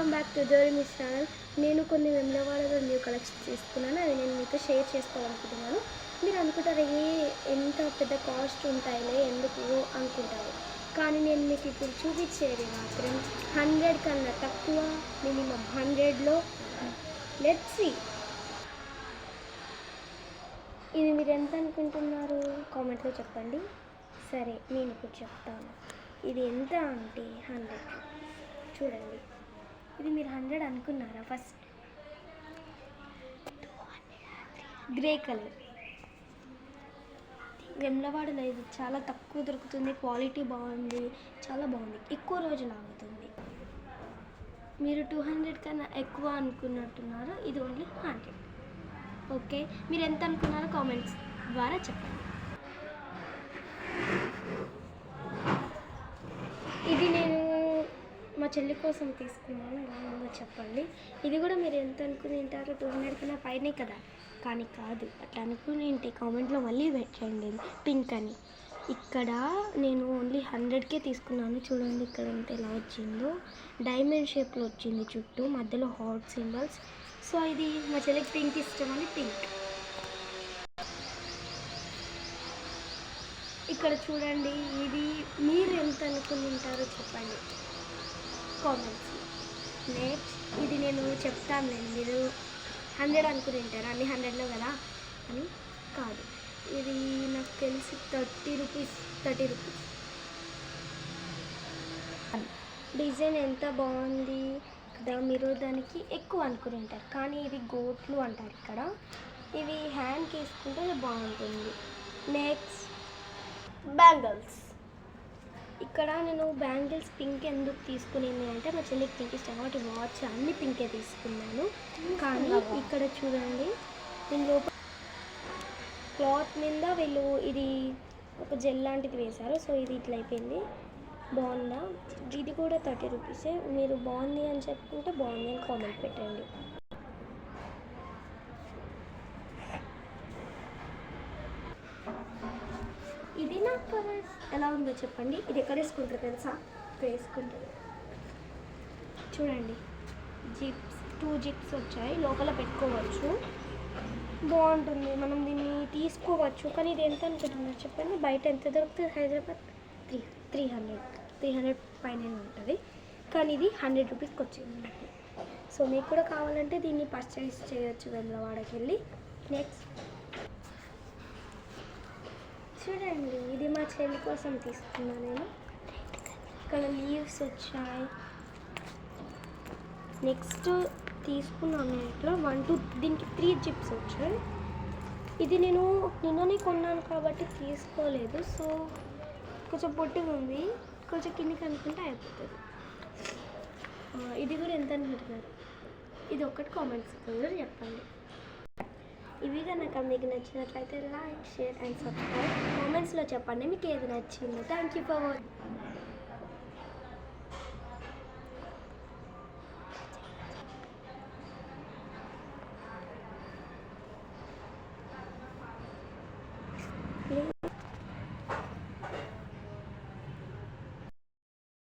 Welcome back to డోరీమిస్ channel. నేను కొన్ని వెమ్లవాడలో న్యూ కలెక్షన్ తీసుకున్నాను, అది నేను మీతో షేర్ చేసుకోవాలనుకుంటున్నాను. మీరు అనుకుంటారు ఎంత పెద్ద కాస్ట్ ఉంటాయిలే ఎందుకు అనుకుంటారు, కానీ నేను మీకు ఇప్పుడు చూపించేది మాత్రం 100 కన్నా తక్కువ, మినిమం 100లో. లెట్స్ సీ ఇది మీరు ఎంత అనుకుంటున్నారు కామెంట్లో చెప్పండి. సరే నేను ఇప్పుడు చెప్తాను. ఇది ఎంత అంటే 100. చూడండి, ఇది మీరు 100 అనుకున్నారా? ఫస్ట్ గ్రే కలర్ వెమ్లవాడలో ఇది చాలా తక్కువ దొరుకుతుంది, క్వాలిటీ బాగుంది, చాలా బాగుంది, ఎక్కువ రోజులు ఆగుతుంది. మీరు 200 కన్నా ఎక్కువ అనుకున్నట్టున్నారు, ఇది ఓన్లీ 100. ఓకే, మీరు ఎంత అనుకున్నారో కామెంట్స్ ద్వారా చెప్పండి. ఇది నేను మా చెల్లి కోసం తీసుకున్నాను, ఎలా ఉందో చెప్పండి. ఇది కూడా మీరు ఎంత అనుకుని ఉంటారో, 200 కన్నా పైనే కదా, కానీ కాదు. అట్లా అనుకుని ఉంటే కామెంట్లో మళ్ళీ పెట్టండి పింక్ అని. ఇక్కడ నేను ఓన్లీ 100కే తీసుకున్నాను. చూడండి ఇక్కడ ఎంత ఎలా వచ్చిందో, డైమండ్ షేప్లో వచ్చింది చుట్టూ, మధ్యలో హార్ట్ సింబల్స్. సో ఇది మా చెల్లికి పింక్ ఇష్టమని పింక్. ఇక్కడ చూడండి, ఇది మీరు ఎంత అనుకుని ఉంటారో చెప్పండి కామెంట్స్. నెక్స్ట్ ఇది నేను చెప్తాను, మీరు 100 అనుకుని ఉంటారు, అన్ని 100లో కదా అని. కాదు, ఇది నాకు తెలిసి 30 రూపీస్. డిజైన్ ఎంత బాగుంది కదా, మీరు దానికి ఎక్కువ అనుకుని ఉంటారు, కానీ ఇవి గోట్లు అంటారు ఇక్కడ. ఇవి హ్యాండ్కి వేసుకుంటే బాగుంటుంది. Next bangles. ఇక్కడ నేను బ్యాంగిల్స్ పింక్ ఎందుకు తీసుకునేది అంటే, మా చెల్లికి పింక్ ఇష్టం కాబట్టి వాచ్ అన్ని పింకే తీసుకున్నాను. కానీ ఇక్కడ చూడండి, దీని లోపల క్లాత్ మీద వీళ్ళు ఇది ఒక జెల్ లాంటిది వేశారు. సో ఇది ఇట్లా అయిపోయింది. బాగుందా? ఇది కూడా 30 రూపీసే. మీరు బాగుంది అని చెప్పుకుంటే బాగుంది అని కామెంట్ పెట్టండి. ఇది నాకు ఎలా ఉందో చెప్పండి. ఇది ఎక్కడ వేసుకుంటారు తెలుసా? ఇక్కడ వేసుకుంటారు. చూడండి, జిప్స్ 2 జిప్స్ వచ్చాయి, లోపల పెట్టుకోవచ్చు, బాగుంటుంది. మనం దీన్ని తీసుకోవచ్చు. కానీ ఇది ఎంత అనుకుంటున్నారు చెప్పండి? బయట ఎంత దొరుకుతుంది? హైదరాబాద్ 300 పైన ఉంటుంది, కానీ ఇది 100 రూపీస్కి వచ్చింది. సో మీకు కూడా కావాలంటే దీన్ని పర్చేస్ చేయొచ్చు వెమ్లవాడకి వెళ్ళి. నెక్స్ట్ చూడండి, ఇది మా చెల్లి కోసం తీసుకున్నాను నేను. ఇక్కడ లీవ్స్ వచ్చాయి. నెక్స్ట్ తీసుకున్నాను ఇట్లా 1 2 దీనికి 3 జిప్స్ వచ్చాయి. ఇది నేను నిన్ననే కొన్నాను కాబట్టి తీసుకోలేదు. సో కొంచెం పొట్టిగా ఉంది, కొంచెం కిందికి అనుకుంటే అయిపోతుంది. ఇది కూడా ఎంత అనుకుంటున్నారు? ఇది ఒక్కటి కామెంట్స్ కూడా చెప్పండి. ఇవి కనుక మీకు నచ్చినట్లయితే లైక్, షేర్ అండ్ సబ్స్క్రైబ్. కామెంట్స్లో చెప్పండి మీకు ఏది నచ్చిందో. Thank you for watching.